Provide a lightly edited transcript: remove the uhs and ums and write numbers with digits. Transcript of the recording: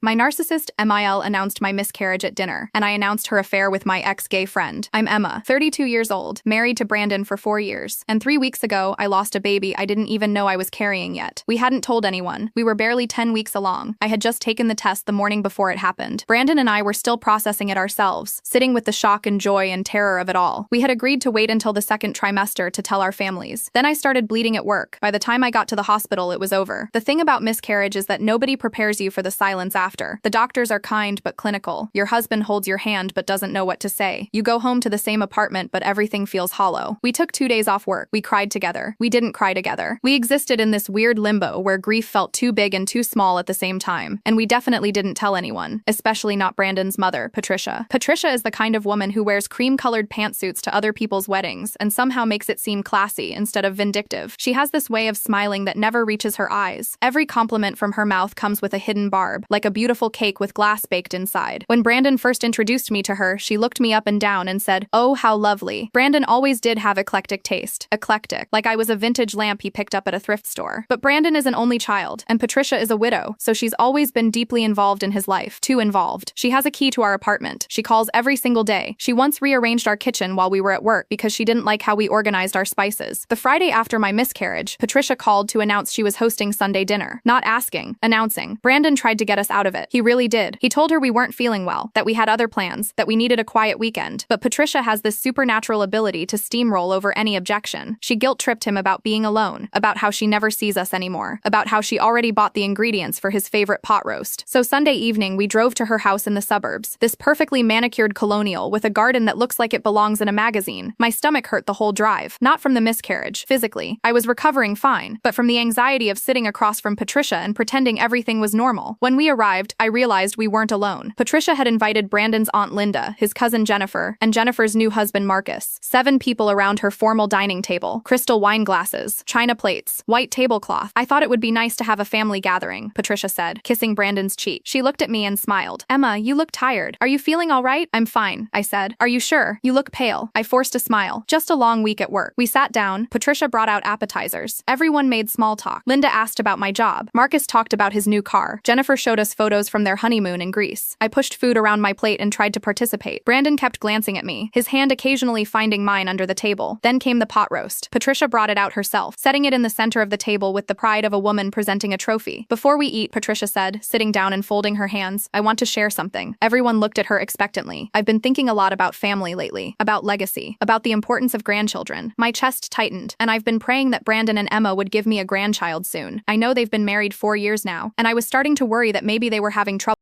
My narcissist, MIL, announced my miscarriage at dinner, and I announced her affair with my ex-gay friend. I'm Emma, 32 years old, married to Brandon for 4 years, and 3 weeks ago, I lost a baby I didn't even know I was carrying yet. We hadn't told anyone. We were barely 10 weeks along. I had just taken the test the morning before it happened. Brandon and I were still processing it ourselves, sitting with the shock and joy and terror of it all. We had agreed to wait until the second trimester to tell our families. Then I started bleeding at work. By the time I got to the hospital, it was over. The thing about miscarriage is that nobody prepares you for the silence after. The doctors are kind but clinical. Your husband holds your hand but doesn't know what to say. You go home to the same apartment but everything feels hollow. We took 2 days off work. We cried together. We didn't cry together. We existed in this weird limbo where grief felt too big and too small at the same time. And we definitely didn't tell anyone, especially not Brandon's mother, Patricia. Patricia is the kind of woman who wears cream-colored pantsuits to other people's weddings and somehow makes it seem classy instead of vindictive. She has this way of smiling that never reaches her eyes. Every compliment from her mouth comes with a hidden barb, like a beautiful cake with glass baked inside. When Brandon first introduced me to her, she looked me up and down and said, "Oh, how lovely." Brandon always did have eclectic taste. Eclectic, like I was a vintage lamp he picked up at a thrift store. But Brandon is an only child, and Patricia is a widow, so she's always been deeply involved in his life. Too involved. She has a key to our apartment. She calls every single day. She once rearranged our kitchen while we were at work because she didn't like how we organized our spices. The Friday after my miscarriage, Patricia called to announce she was hosting Sunday dinner. Not asking, announcing. Brandon tried to get us out of it. He really did. He told her we weren't feeling well, that we had other plans, that we needed a quiet weekend. But Patricia has this supernatural ability to steamroll over any objection. She guilt-tripped him about being alone, about how she never sees us anymore, about how she already bought the ingredients for his favorite pot roast. So Sunday evening, we drove to her house in the suburbs, this perfectly manicured colonial with a garden that looks like it belongs in a magazine. My stomach hurt the whole drive, not from the miscarriage, physically. I was recovering fine, but from the anxiety of sitting across from Patricia and pretending everything was normal. When we arrived, I realized we weren't alone. Patricia had invited Brandon's aunt Linda, his cousin Jennifer, and Jennifer's new husband Marcus. 7 people around her formal dining table, crystal wine glasses, china plates, white tablecloth. I thought it would be nice to have a family gathering, Patricia said, kissing Brandon's cheek. She looked at me and smiled. "Emma, you look tired. Are you feeling all right?" "I'm fine," I said. "Are you sure? You look pale." I forced a smile. "Just a long week at work." We sat down. Patricia brought out appetizers. Everyone made small talk. Linda asked about my job. Marcus talked about his new car. Jennifer showed us photos from their honeymoon in Greece. I pushed food around my plate and tried to participate. Brandon kept glancing at me, his hand occasionally finding mine under the table. Then came the pot roast. Patricia brought it out herself, setting it in the center of the table with the pride of a woman presenting a trophy. "Before we eat," Patricia said, sitting down and folding her hands, "I want to share something." Everyone looked at her expectantly. "I've been thinking a lot about family lately, about legacy, about the importance of grandchildren." My chest tightened, and I've been praying that Brandon and Emma would give me a grandchild soon. I know they've been married 4 years now, and I was starting to worry that maybe they were having trouble